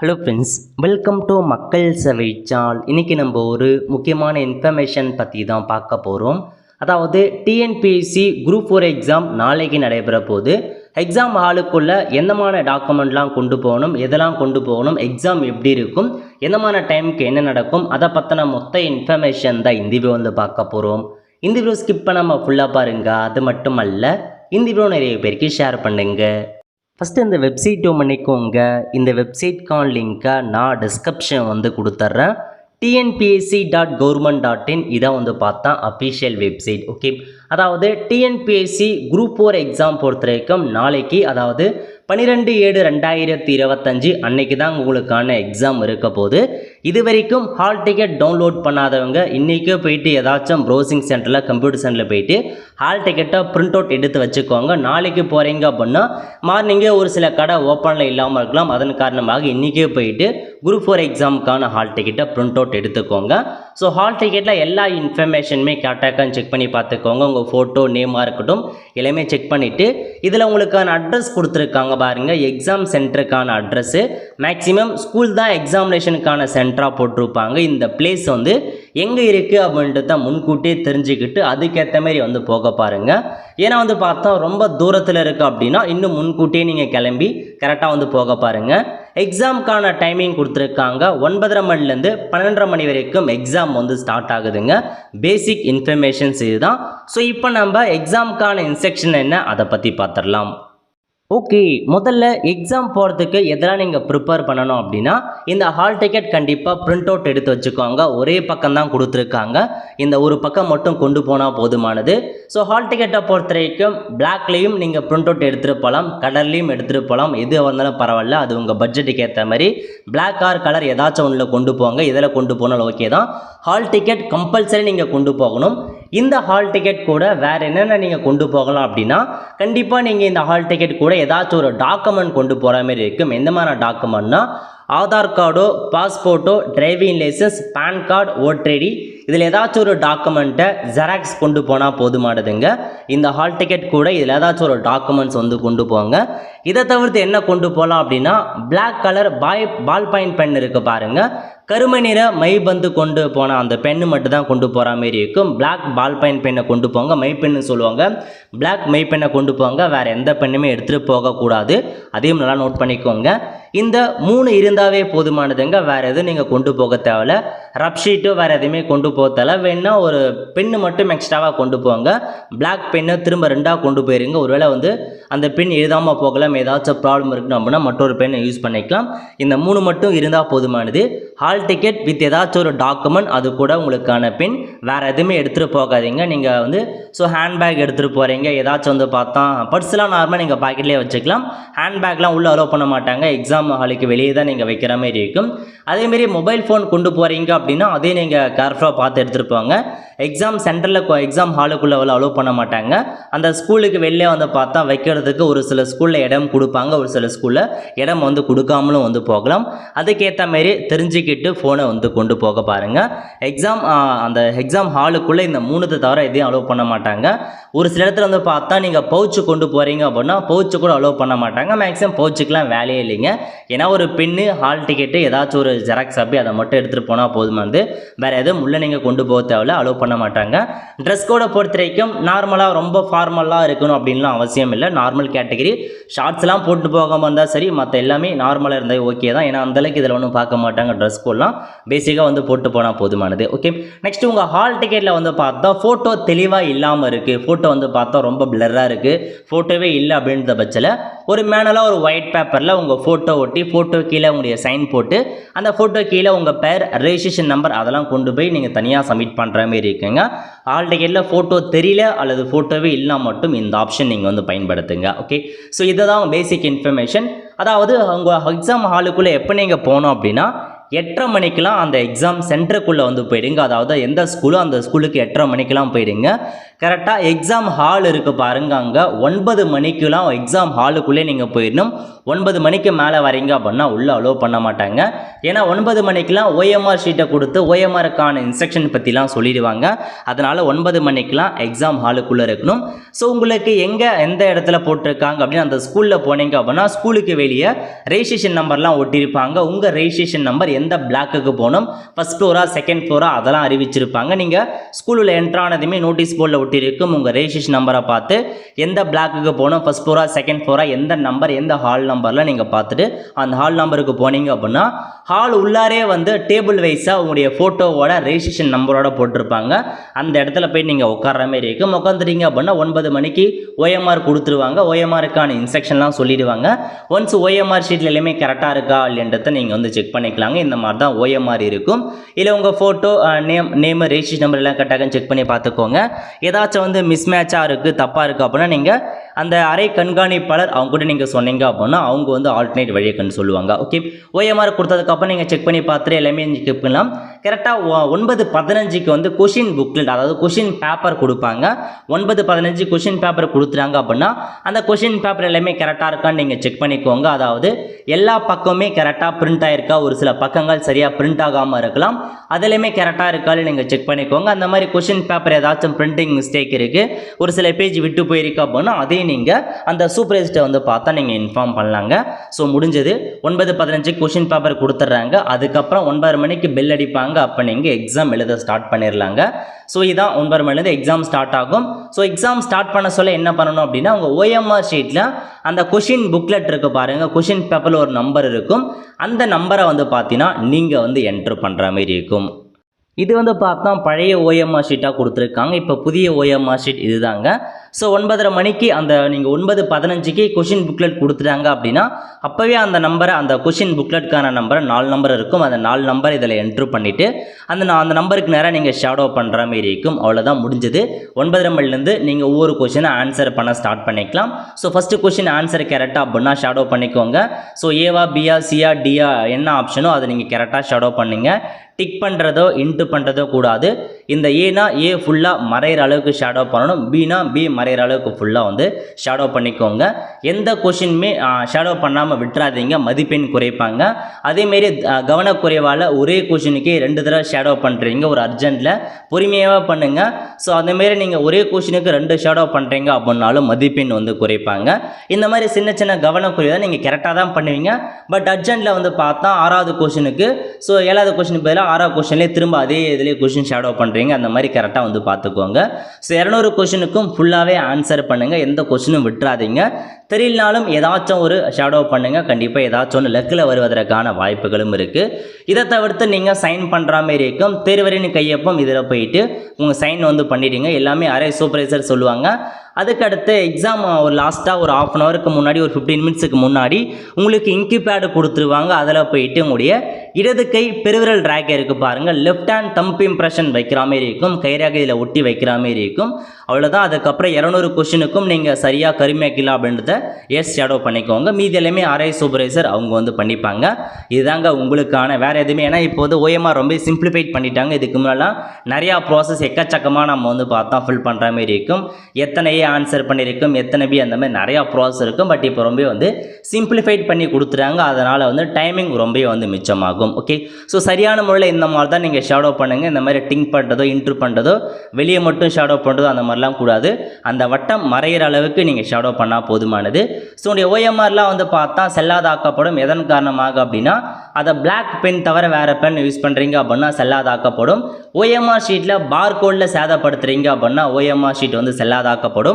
Hello friends, welcome to மக்கள் சேவை channel. இன்றைக்கி நம்ம ஒரு முக்கியமான இன்ஃபர்மேஷன் பற்றி தான் பார்க்க போகிறோம். அதாவது டிஎன்பிஎஸ்சி குரூப் 4 எக்ஸாம் நாளைக்கு நடைபெற போகுது. எக்ஸாம் ஹாலுக்குள்ளே எந்தமான டாக்குமெண்ட்லாம் கொண்டு போகணும், எதெல்லாம் கொண்டு போகணும், எக்ஸாம் எப்படி இருக்கும், எந்தமான டைமுக்கு என்ன நடக்கும், அதை பற்றின மொத்த இன்ஃபர்மேஷன் தான் இந்த வீடியோ வந்து பார்க்க போகிறோம். இந்த வீடியோ ஸ்கிப் பண்ணாமல் ஃபுல்லாக பாருங்கள். அது மட்டும் அல்ல, இந்த வீடியோ நிறைய பேருக்கு ஷேர் பண்ணுங்கள். ஃபஸ்ட்டு இந்த வெப்சைட் பண்ணிக்கோங்க. இந்த வெப்சைட்கான லிங்க்கை நான் டிஸ்கிரிப்ஷன் வந்து கொடுத்துட்றேன். tnpsc.government.in இதான் வந்து பார்த்தா அஃபிஷியல் வெப்சைட். ஓகே, அதாவது டிஎன்பிஎஸ்சி குரூப் 4 எக்ஸாம் பொறுத்த வரைக்கும் நாளைக்கு, அதாவது 12/7/2025 அன்னைக்கு தான் உங்களுக்கான எக்ஸாம் இருக்க போது. இது வரைக்கும் ஹால் டிக்கெட் டவுன்லோட் பண்ணாதவங்க இன்றைக்கே போயிட்டு ஏதாச்சும் ப்ரௌசிங் சென்டரில், கம்ப்யூட்டர் சென்டரில் போயிட்டு ஹால் டிக்கெட்டை பிரிண்ட் அவுட் எடுத்து வச்சுக்கோங்க. நாளைக்கு போகிறீங்க அப்படின்னா மார்னிங்கே ஒரு சில கடை ஓப்பனில் இல்லாமல் இருக்கலாம். அதன் காரணமாக இன்றைக்கே போயிட்டு குரூப் 4 எக்ஸாமுக்கான ஹால் டிக்கெட்டை பிரிண்ட் அவுட் எடுத்துக்கோங்க. ஸோ ஹால் டிக்கெட்டில் எல்லா இன்ஃபர்மேஷனுமே கரெக்டாக செக் பண்ணி பார்த்துக்கோங்க. உங்கள் ஃபோட்டோ, நேமாக இருக்கட்டும், எல்லாமே செக் பண்ணிவிட்டு இதில் உங்களுக்கான அட்ரஸ் கொடுத்துருக்காங்க பாருங்கள். எக்ஸாம் சென்டருக்கான அட்ரஸ்ஸு மேக்ஸிமம் ஸ்கூல் தான் எக்ஸாமினேஷனுக்கான சென்டராக போட்டிருப்பாங்க. இந்த பிளேஸ் வந்து எங்கே இருக்குது அப்படின்ட்டு தான் முன்கூட்டியே தெரிஞ்சுக்கிட்டு அதுக்கேற்ற மாதிரி வந்து போக பாருங்கள். ஏன்னா வந்து பார்த்தா ரொம்ப தூரத்தில் இருக்குது அப்படின்னா இன்னும் முன்கூட்டியே நீங்கள் கிளம்பி கரெக்டாக வந்து போக பாருங்கள். எக்ஸாமுக்கான டைமிங் கொடுத்துருக்காங்க. 9:30 மணிலேருந்து 12:30 மணி வரைக்கும் எக்ஸாம் வந்து ஸ்டார்ட் ஆகுதுங்க. பேசிக் இன்ஃபர்மேஷன்ஸ் இதுதான். ஸோ இப்போ நம்ம எக்ஸாமுக்கான இன்ஸ்ட்ரக்ஷன் என்ன அதை பற்றி பார்த்துடலாம். ஓகே, முதல்ல எக்ஸாம் போகிறதுக்கு எதெல்லாம் நீங்கள் ப்ரிப்பேர் பண்ணணும் அப்படின்னா, இந்த ஹால் டிக்கெட் கண்டிப்பாக பிரிண்ட் அவுட் எடுத்து வச்சுக்கோங்க. ஒரே பக்கம் தான் கொடுத்துருக்காங்க, இந்த ஒரு பக்கம் மட்டும் கொண்டு போனால் போதுமானது. ஸோ ஹால் டிக்கெட்டை பொறுத்த வரைக்கும் பிளாக்லேயும் நீங்கள் பிரிண்ட் அவுட் எடுத்துகிட்டு போகலாம், கலர்லேயும் எடுத்துகிட்டு போகலாம். எது வந்தாலும் பரவாயில்ல, அது உங்கள் பட்ஜெட்டுக்கு ஏற்ற மாதிரி பிளாக் ஆர் கலர் ஏதாச்சும் ஒன்றில் கொண்டு போங்க. இதில் கொண்டு போனாலும் ஓகே தான். ஹால் டிக்கெட் கம்பல்சரி நீங்கள் கொண்டு போகணும். இந்த ஹால் டிக்கெட் கூட வேறு என்னென்ன நீங்கள் கொண்டு போகலாம் அப்படின்னா, கண்டிப்பாக நீங்கள் இந்த ஹால் டிக்கெட் கூட ஏதாச்சும் ஒரு டாக்குமெண்ட் கொண்டு போகிற மாதிரி இருக்கும். எந்த மாதிரி டாக்குமெண்ட்னா, ஆதார் கார்டோ, பாஸ்போர்ட்டோ, driving licence, PAN card, voter ID, இதில் ஏதாச்சும் ஒரு டாக்குமெண்ட்டை ஜெராக்ஸ் கொண்டு போனால் போதுமானதுங்க. இந்த ஹால் டிக்கெட் கூட இதில் ஏதாச்சும் ஒரு டாக்குமெண்ட்ஸ் வந்து கொண்டு போங்க. இதை தவிர்த்து என்ன கொண்டு போகலாம் அப்படின்னா, black colour ball point pen இருக்குது பாருங்கள். கருமை நிற மைபந்து கொண்டு போனால் அந்த பென்னு மட்டும் தான் கொண்டு போகிற மாதிரி இருக்கும். பிளாக் பால் பாயிண்ட் பெண்ணை கொண்டு போங்க, மை பென்னு சொல்லுவாங்க. பிளாக் மை பெண்ணை கொண்டு போங்க, வேறு எந்த பெண்ணுமே எடுத்துகிட்டு போகக்கூடாது. அதையும் நல்லா நோட் பண்ணிக்கோங்க. இந்த 3 இருந்தாவே போதுமானதுங்க. வேறு எதுவும் நீங்கள் கொண்டு போக தேவையில்ல. ரப் ஷீட்டோ வேறு எதுவுமே கொண்டு போக தேவை வேணா, ஒரு பென்னு மட்டும் எக்ஸ்ட்ராவாக கொண்டு போங்க. பிளாக் பெண்ணை திரும்ப 2ஆக கொண்டு போயிருங்க. ஒருவேளை வந்து அந்த பென் எழுதாமல் போகலாம், ஏதாச்சும் ப்ராப்ளம் இருக்குன்னு அப்படின்னா மற்றொரு பெண்ணை யூஸ் பண்ணிக்கலாம். இந்த 3 மட்டும் இருந்தால் போதுமானது. ஹால் டிக்கெட் வித் ஏதாச்சும் ஒரு டாக்குமெண்ட், அது கூட உங்களுக்கான பென், வேறு எதுவுமே எடுத்துகிட்டு போகாதீங்க. நீங்கள் வந்து ஹேண்ட்பேக் எடுத்துகிட்டு போகிறீங்க, ஏதாச்சும் வந்து பார்த்தா பர்ஸ்லாம் நார்மலாக நீங்கள் பாக்கெட்லேயே வச்சுக்கலாம். ஹேண்ட்பேக்லாம் உள்ளே அலோவ் பண்ண மாட்டாங்க. எக்ஸாம் ஹாலுக்கு வெளியே தான் நீங்கள் வைக்கிற மாதிரி இருக்கும். அதேமாரி மொபைல் ஃபோன் கொண்டு போகிறீங்க அப்படின்னா அதே நீங்கள் கேர்ஃபுல்லாக பார்த்து எடுத்துகிட்டு போங்க. எக்ஸாம் சென்டரில் எக்ஸாம் ஹாலுக்குள்ளே அலோவ் பண்ண மாட்டாங்க. அந்த ஸ்கூலுக்கு வெளியே வந்து பார்த்தா வைக்கிறதுக்கு ஒரு சில ஸ்கூலில் இடம் கொடுப்பாங்க, ஒரு சில ஸ்கூலில் இடம் வந்து கொடுக்காமலும் வந்து போகலாம். அதுக்கேற்ற மாரி தெரிஞ்சுக்கிட்டு ஃபோனை வந்து கொண்டு போக பாருங்கள். அந்த எக்ஸாம் ஹாலுக்குள்ளே இந்த 3 தவிர எதையும் அலோவ் பண்ண மாட்டாங்க. ஒரு சில இடத்துல வந்து பார்த்தா நீங்கள் பவுச்சு கொண்டு போகிறீங்க அப்படின்னா பவுச்சு கூட அலோவ் பண்ண மாட்டாங்க. மேக்ஸிமம் பவுச்சுக்கெலாம் வேலையே இல்லைங்க. ஏன்னா ஒரு பென்னு, ஹால் டிக்கெட்டு, ஏதாச்சும் ஒரு ஜெராக்ஸ் காப்பி அதை மட்டும் எடுத்துகிட்டு போனால் போதுமானது. வேறு எதுவும் உள்ளே நீங்கள் கொண்டு போக தேவையில்ல, அலோவ் பண்ண மாட்டாங்க. ட்ரெஸ் கோடை பொறுத்த வரைக்கும் நார்மலாக ரொம்ப ஃபார்மலாக இருக்கணும் அப்படின்லாம் அவசியம் இல்லை. நார்மல் கேட்டகரி ஷார்ட்ஸ்லாம் போட்டு போகாமல் இருந்தால் சரி, மற்ற எல்லாமே நார்மலாக இருந்தால் ஓகே தான். ஏன்னா அந்தளவுக்கு இதில் ஒன்றும் பார்க்க மாட்டாங்க. ட்ரெஸ் கோடெலாம் பேசிக்காக வந்து போட்டு போனால் போதுமானது. ஓகே, நெக்ஸ்ட் உங்கள் ஹால் டிக்கெட்டில் வந்து பார்த்தா ஃபோட்டோ தெளிவாக இல்லாமல் இருக்குது. ஃபோட்டோ வந்து பார்த்தா ரொம்ப பிளராக இருக்குது, ஃபோட்டோவே இல்லை அப்படின்ற பட்சத்தில் ஒரு மேனலாக ஒரு ஒயிட் பேப்பரில் உங்கள் ஃபோட்டோ ஒட்டி, ஃபோட்டோ கீழே உங்களுடைய சைன் போட்டு, அந்த ஃபோட்டோ கீழே உங்கள் பேர், ரெஜிஸ்ட்ரேஷன் நம்பர் அதெல்லாம் கொண்டு போய் நீங்கள் தனியாக சப்மிட் பண்ணுற மாதிரி இருக்குங்க. ஹால் டிக்கெட்டில் ஃபோட்டோ தெரியல அல்லது ஃபோட்டோவே இல்லைனா மட்டும் இந்த ஆப்ஷன் நீங்கள் வந்து பயன்படுத்துங்க. ஓகே, ஸோ இதை தான் பேசிக் இன்ஃபர்மேஷன். அதாவது உங்கள் எக்ஸாம் ஹாலுக்குள்ளே எப்போ நீங்கள் போகணும் அப்படின்னா 8:30 மணிக்கெலாம் அந்த எக்ஸாம் சென்டருக்குள்ளே வந்து போயிடுங்க. அதாவது எந்த ஸ்கூலோ அந்த ஸ்கூலுக்கு 8:30 மணிக்கெலாம் போயிடுங்க. கரெக்டாக எக்ஸாம் ஹால் இருக்குது பாருங்க, அங்கே 9 மணிக்கெலாம் எக்ஸாம் ஹாலுக்குள்ளே நீங்கள் போயிடணும். 9 மணிக்கு மேலே வரீங்க அப்படின்னா உள்ளே அலோவ் பண்ண மாட்டாங்க. ஏன்னா 9 மணிக்கெலாம் ஓஎம்ஆர் ஷீட்டை கொடுத்து ஓஎம்ஆருக்கான இன்ஸ்ட்ரக்ஷன் பற்றிலாம் சொல்லிடுவாங்க. அதனால் 9 மணிக்கெலாம் எக்ஸாம் ஹாலுக்குள்ளே இருக்கணும். ஸோ உங்களுக்கு எந்த இடத்துல போட்டிருக்காங்க அப்படின்னு அந்த ஸ்கூலில் போனீங்க அப்படின்னா ஸ்கூலுக்கு வெளியே ரெஜிஸ்ட்ரேஷன் நம்பர்லாம் ஒட்டியிருப்பாங்க. உங்கள் ரெஜிஸ்ட்ரேஷன் நம்பர் எந்த பிளாக்குக்கு போகணும், ஃபஸ்ட் ஃப்ளோரா செகண்ட் ஃப்ளோரா அதெல்லாம் அறிவிச்சிருப்பாங்க. நீங்கள் ஸ்கூலில் என்ட்ரானதுமே நோட்டீஸ் போர்டில் ஒட்டியிருக்கும் உங்கள் ரெஜிஸ்ட்ரேஷன் நம்பரை பார்த்து எந்த பிளாக்குக்கு போகணும், ஃபஸ்ட் ஃப்ளோரா செகண்ட் ஃப்ளோரா எந்த நம்பர் எந்த ஹால் நம்பரில் நீங்கள் பார்த்துட்டு அந்த ஹால் நம்பருக்கு போனீங்க அப்படின்னா ஹால் உள்ளாரே வந்து டேபிள் வைஸாக உங்களுடைய ஃபோட்டோவோட ரெஜிஸ்ட்ரேஷன் நம்பரோட போட்டிருப்பாங்க. அந்த இடத்துல போய் நீங்கள் உட்கார்ற மாதிரி இருக்கும். உட்காந்துட்டீங்க அப்படின்னா 9 மணிக்கு ஓஎம்ஆர் கொடுத்துருவாங்க. ஓஎம்ஆருக்கான இன்ஸ்ட்ரக்ஷன்லாம் சொல்லிடுவாங்க. ஒன்ஸ் ஓஎம்ஆர் ஷீட்டில் எல்லாமே கரெக்டாக இருக்கா இல்லைன்றதை நீங்கள் வந்து செக் பண்ணிக்கலாங்க. இந்த மாதிரி தான் ஓஎம்ஆர் இருக்கும். இல்லை உங்கள் ஃபோட்டோ நேம் ரெஜிஸ்ட்ரேஷன் நம்பர் எல்லாம் கரெக்டாக செக் பண்ணி பார்த்துக்கோங்க. ஏதாச்சும் வந்து மிஸ்மேட்சாக இருக்குது தப்பாக இருக்குது அப்படின்னா நீங்கள் அந்த அரை கண்காணிப்பாளர் அவங்க கூட நீங்கள் சொன்னீங்க அப்படின்னா அவங்க வந்து ஆல்டர்னேட் வழியை கண்டு சொல்லுவாங்க. ஓகே, ஓஎம்ஆர் கொடுத்ததுக்கப்புறம் நீங்கள் செக் பண்ணி பார்த்துட்டு எல்லாமே செக் பண்ணலாம். கரெக்டாக 9:15க்கு வந்து கொஷின் புக்லெட், அதாவது கொஷின் பேப்பர் கொடுப்பாங்க. 9:15 கொஷின் பேப்பர் கொடுத்துட்டாங்க அப்படின்னா அந்த கொஷின் பேப்பர் எல்லாமே கரெக்டாக இருக்கான்னு நீங்கள் செக் பண்ணிக்கோங்க. அதாவது எல்லா பக்கமே கரெக்டாக பிரிண்ட் ஆகிருக்கா, ஒரு சில பக்கங்கள் சரியாக பிரிண்ட் ஆகாமல் இருக்கலாம், அதெல்லாமே கரெக்டாக இருக்கான்னு நீங்கள் செக் பண்ணிக்கோங்க. அந்த மாதிரி கொஷின் பேப்பர் ஏதாச்சும் பிரிண்டிங் மிஸ்டேக் இருக்குது, ஒரு சில பேஜ் விட்டு போயிருக்கா அப்படின்னா அதையும் நீங்கள் அந்த சூப்பர்வைசர்கிட்ட வந்து பார்த்தா நீங்கள் இன்ஃபார்ம் பண்ணலாங்க. ஸோ முடிஞ்சது 9:15 கொஷின் பேப்பர் கொடுத்துட்றாங்க. அதுக்கப்புறம் 9:30 மணிக்கு பெல் அடிப்பாங்க. அப்போ நீங்கள் எக்ஸாம் எழுத ஸ்டார்ட் பண்ணிடலாங்க. ஸோ இதான் 9:30 மணிலேருந்து எக்ஸாம் ஸ்டார்ட் ஆகும். ஸோ எக்ஸாம் ஸ்டார்ட் பண்ண சொல்ல என்ன பண்ணணும் அப்படின்னா உங்கள் ஓஎம்ஆர் ஷீட்டில் அந்த கொஷின் புக்லெட் இருக்குது பாருங்கள், கொஷின் பேப்பரில் ஒரு நம்பர் இருக்கும். அந்த நம்பரை வந்து பார்த்தீங்கன்னா நீங்கள் வந்து என்ட்ரு பண்ணுற மாதிரி இருக்கும். இது வந்து பார்த்தா பழைய ஓஎம்ஆர் ஷீட்டாக கொடுத்துருக்காங்க. இப்போ புதிய ஓஎம்ஆர் ஷீட் இதுதாங்க. ஸோ 9:30 மணிக்கு அந்த நீங்கள் 9:15க்கு கொஷின் புக்லெட் கொடுத்துட்டாங்க அப்படின்னா அப்போவே அந்த நம்பரை, அந்த கொஷின் புக்லெட்கான நம்பரை 4 நம்பர் இருக்கும், அந்த 4 நம்பர் இதில் என்ட்ரு பண்ணிவிட்டு அந்த நம்பருக்கு நேராக நீங்கள் ஷேடோ பண்ணுற மாதிரி இருக்கும். அவ்வளோதான், முடிஞ்சது. 9:30 மணிலேருந்து நீங்கள் ஒவ்வொரு கொஷினை ஆன்சர் பண்ண ஸ்டார்ட் பண்ணிக்கலாம். ஸோ ஃபஸ்ட்டு கொஷின் ஆன்சர் கரெக்டாக அப்படின்னா ஷேடோ பண்ணிக்கோங்க. ஸோ ஏவா பியா சியா டியா என்ன ஆப்ஷனோ அதை நீங்கள் கரெக்டாக ஷேடோ பண்ணுங்க. டிக் பண்ணுறதோ இன்ட்டு பண்ணுறதோ கூடாது. இந்த ஏனா ஏ ஃபுல்லாக மறைகிற அளவுக்கு ஷேடோ பண்ணணும், பினா பி மறைகிற அளவுக்கு ஃபுல்லாக வந்து ஷேடோ பண்ணிக்கோங்க. எந்த கொஷினுமே ஷேடோ பண்ணாமல் விட்டுறாதீங்க, மதிப்பெண் குறைப்பாங்க. அதேமாரி கவனக்குறைவால் ஒரே கொஷினுக்கே 2 தடவை ஷேடோ பண்ணுறீங்க ஒரு அர்ஜென்ட்டில், பொறுமையாக பண்ணுங்கள். ஸோ அந்தமாரி நீங்கள் ஒரே கொஷினுக்கு 2 ஷேடோ பண்ணுறீங்க அப்படின்னாலும் மதிப்பெண் வந்து குறைப்பாங்க. இந்த மாதிரி சின்ன சின்ன கவனக்குறைவை நீங்கள் கரெக்டாக தான் பண்ணுவீங்க. பட் அர்ஜென்ட்டில் வந்து பார்த்தா 6வது கொஷினுக்கு, ஸோ 7வது கொஷினுக்கு பதிலாக 6வது கொஷின்லேயே திரும்ப அதே இதிலே கொஷின் ஷேடோ பண்ணுறீங்க. அந்த மாதிரி கரெக்டாக வந்து பார்த்துக்கோங்க. ஸோ 200 கொஷினுக்கும் ஃபுல்லாகவே ஆன்சர் பண்ணுங்கள், எந்த கொஷினும் விட்டுறாதீங்க. தெரியலனாலும் ஏதாச்சும் ஒரு ஷேடோ பண்ணுங்கள், கண்டிப்பாக ஏதாச்சும் ஒன்று லக்கில் வருவதற்கான வாய்ப்புகளும் இருக்குது. இதை தவிர்த்து நீங்கள் சைன் பண்ணுற மாதிரி இருக்கும். தேர்வரின் கையொப்பம் இதில் போயிட்டு உங்கள் சைன் வந்து பண்ணிடுங்க. எல்லாமே அரை சூப்பர்வைசர் சொல்லுவாங்க. அதுக்கடுத்து எக்ஸாம் ஒரு லாஸ்ட்டாக ஒரு 1/2 ஹவருக்கு முன்னாடி, ஒரு 15 மினிட்ஸுக்கு முன்னாடி உங்களுக்கு இங்கி பேடு கொடுத்துருவாங்க. அதில் போயிட்டு உங்களுடைய இடது கை பெருவிரல் ரேகை இருக்குது பாருங்கள், லெஃப்ட் ஹேண்ட் தம்ப் இம்ப்ரெஷன் வைக்கிற மாதிரி இருக்கும், கைரேகை இதில் ஒட்டி வைக்கிற மாதிரி இருக்கும். அவ்வளோதான். அதுக்கப்புறம் 200 கொஷினுக்கும் நீங்கள் சரியாக கருமையாக்கலாம் அப்படின்றத எஸ் ஷேடோ பண்ணிக்கோங்க. மீதி எல்லாமே அரை சூப்பர்வைசர் அவங்க வந்து பண்ணிப்பாங்க. இதுதாங்க உங்களுக்கான வேறு எதுவுமே. ஏன்னா இப்போ வந்து ஓஎம்ஆர் ரொம்ப சிம்பிளிஃபைட் பண்ணிட்டாங்க. இதுக்கு முன்னாலாம் நிறையா ப்ராசஸ் எக்கச்சக்கமாக நம்ம வந்து பார்த்தா ஃபில் பண்ணுற மாதிரி இருக்கும். எத்தனை ஆன்சர் பண்ணியிருக்கும், எத்தனை பி, அந்த மாதிரி நிறையா ப்ராசஸ் இருக்கும். பட் இப்போ ரொம்ப வந்து சிம்பிளிஃபைட் பண்ணி கொடுத்துறாங்க. அதனால் வந்து டைமிங் ரொம்ப வந்து மிச்சமாகும். ஓகே, ஸோ சரியான முறையில் இந்த மாதிரி தான் நீங்கள் ஷேடோ பண்ணுங்கள். இந்த மாதிரி டிங்க் பண்ணுறதோ இன்ட்ரு பண்ணுறதோ வெளியே மட்டும் ஷேடோ பண்ணுறதோ அந்த மாதிரிலாம் கூடாது. அந்த வட்டம் மறைகிற அளவுக்கு நீங்கள் ஷேடோ பண்ணால் போதுமானது. ஸோ உடைய ஓஎம்ஆர்லாம் வந்து பார்த்தா செல்லாதாக்கப்படும். எதன் காரணமாக அப்படின்னா அதை பிளாக் பென் தவிர வேறு பென் யூஸ் பண்ணுறீங்க அப்படின்னா செல்லாதாக்கப்படும். ஓஎம்ஆர் ஷீட்டில் பார்கோடில் சேதப்படுத்துறீங்க அப்படின்னா ஓஎம்ஆர் ஷீட் வந்து செல்லாதாக்கப்படும்.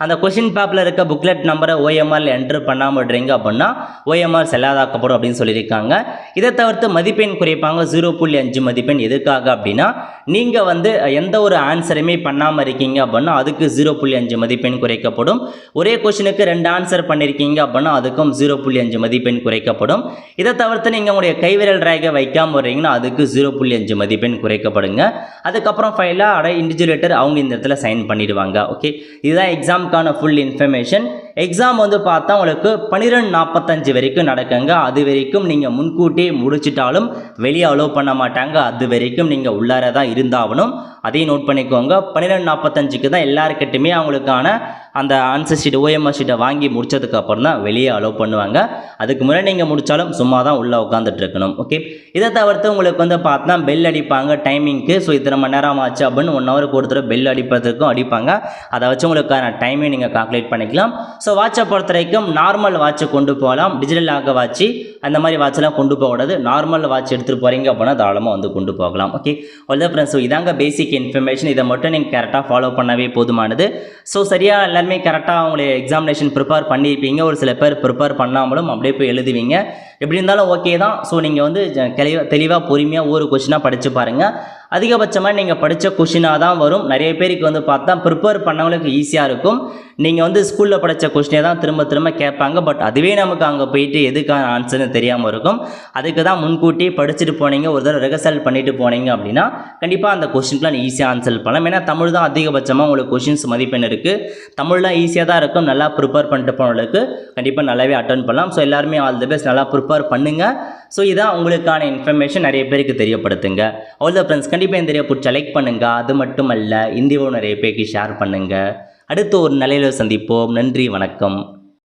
அந்த கொஷின் பேப்பரில் இருக்க புக்லெட் நம்பரை ஓஎம்ஆரில் என்ட்ரு பண்ணாமல் விடுறீங்க அப்படின்னா ஓஎம்ஆர் செல்லாதாக்கப்படும் அப்படின்னு சொல்லியிருக்காங்க. இதை தவிர்த்து மதிப்பெண் குறைப்பாங்க, 0.5 மதிப்பெண். எதுக்காக அப்படின்னா நீங்கள் வந்து எந்த ஒரு ஆன்சருமே பண்ணாமல் இருக்கீங்க அப்படின்னா அதுக்கு 0.5 மதிப்பெண் குறைக்கப்படும். ஒரே கொஷினுக்கு 2 ஆன்சர் பண்ணியிருக்கீங்க அப்படின்னா அதுக்கும் 0.5 மதிப்பெண் குறைக்கப்படும். இதை தவிர்த்து நீங்கள் உங்களுடைய கைவிரல் ரேகை வைக்காமல் வரீங்கன்னா அதுக்கு 0.5 மதிப்பெண் குறைக்கப்படுங்க. அதுக்கப்புறம் ஃபைலாக இண்டிவிஜுவல் லெட்டர் அவங்க இந்த இடத்துல சைன் பண்ணிடுவாங்க. ஓகே, இதுதான் எக்ஸாமுக்கான ஃபுல் இன்ஃபர்மேஷன். எக்ஸாம் வந்து பார்த்தா உங்களுக்கு 12:45 வரைக்கும் நடக்குங்க. அது வரைக்கும் நீங்கள் முன்கூட்டி முடிச்சிட்டாலும் வெளியே அலோவ் பண்ண மாட்டாங்க. அது வரைக்கும் நீங்கள் உள்ளார தான் இருந்தாகணும். அதையும் நோட் பண்ணிக்கோங்க. 12:45க்கு தான் எல்லாருக்கிட்டையுமே அவங்களுக்கான அந்த ஆன்சர் ஷீட் ஓஎம்ஆர் ஷீட்டை வாங்கி முடிச்சதுக்கப்புறம் தான் வெளியே அலோவ் பண்ணுவாங்க. அதுக்கு முன்னாடி நீங்கள் முடித்தாலும் சும்மா தான் உள்ளே உட்காந்துட்டு இருக்கணும். ஓகே, இதை தவிர்த்து உங்களுக்கு வந்து பார்த்தா பெல் அடிப்பாங்க டைமிங்க்கு. ஸோ இத்தனை மணி நேரம் ஆச்சு அப்படின்னு 1 ஹவருக்கு ஒருத்தர் பெல் அடிப்பதற்கும் அடிப்பாங்க. அதை வச்சு உங்களுக்கான டைமை நீங்கள் கால்குலேட் பண்ணிக்கலாம். ஸோ வாட்சை பொறுத்த வரைக்கும் நார்மல் வாட்சை கொண்டு போகலாம். டிஜிட்டல் ஆக வாட்சி அந்த மாதிரி வாட்செலாம் கொண்டு போகக்கூடாது. நார்மல் வாட்ச் எடுத்துகிட்டு போகிறீங்க அப்படின்னா தாராளமாக வந்து கொண்டு போகலாம். ஓகே, அவ்வளோதான் ஃப்ரெண்ட்ஸ். ஸோ இதாங்க பேசிக் இன்ஃபர்மேஷன். இதை மட்டும் நீங்கள் கரெக்டாக ஃபாலோ பண்ணவே போதுமானது. ஸோ சரியாக எல்லாருமே கரெக்டாக அவங்களை எக்ஸாமினேஷன் ப்ரிப்பேர் பண்ணியிருப்பீங்க. ஒரு சில பேர் ப்ரிப்பேர் பண்ணாமலும் அப்படியே போய் எழுதுவீங்க. எப்படி இருந்தாலும் ஓகே தான். ஸோ நீங்கள் வந்து தெளிவாக பொறுமையாக ஒரு கொஷினாக படித்து பாருங்கள். அதிகபட்சமாக நீங்கள் படித்த கொஷினாக தான் வரும். நிறைய பேருக்கு வந்து பார்த்தா ப்ரிப்பேர் பண்ணவங்களுக்கு ஈஸியாக இருக்கும். நீங்கள் வந்து ஸ்கூலில் படித்த கொஷினே தான் திரும்ப திரும்ப கேட்பாங்க. பட் அதுவே நமக்கு அங்கே போயிட்டு எதுக்கான ஆன்சர்னு தெரியாமல் இருக்கும். அதுக்கு தான் முன்கூட்டி படிச்சுட்டு போனீங்க, ஒரு தடவை ரிஹர்சல் பண்ணிட்டு போனீங்க அப்படின்னா கண்டிப்பாக அந்த கொஷினுக்குலாம் ஈஸியாக ஆன்சர் பண்ணலாம். ஏன்னா தமிழ் தான் அதிகபட்சமாக உங்களுக்கு கொஷின்ஸ் மதிப்பெண் இருக்குது. தமிழ்லாம் ஈஸியாக தான் இருக்கும். நல்லா ப்ரிப்பேர் பண்ணிட்டு போனவங்களுக்கு கண்டிப்பாக நல்லாவே அட்டன் பண்ணலாம். ஸோ எல்லாருமே ஆல் தி பெஸ்ட், நல்லா ப்ரிப்பேர் பண்ணுங்கள். ஸோ இதான் உங்களுக்கான இன்ஃபர்மேஷன். நிறைய பேருக்கு தெரியப்படுத்துங்க. ஆல் த ஃப்ரெண்ட்ஸ், கண்டிப்பாக இந்த வீடியோ பிடிச்ச லைக் பண்ணுங்கள். அது மட்டும் அல்ல, இந்தியாவும் நிறைய பேருக்கு ஷேர் பண்ணுங்கள். அடுத்து ஒரு நிலையில் சந்திப்போம். நன்றி, வணக்கம்.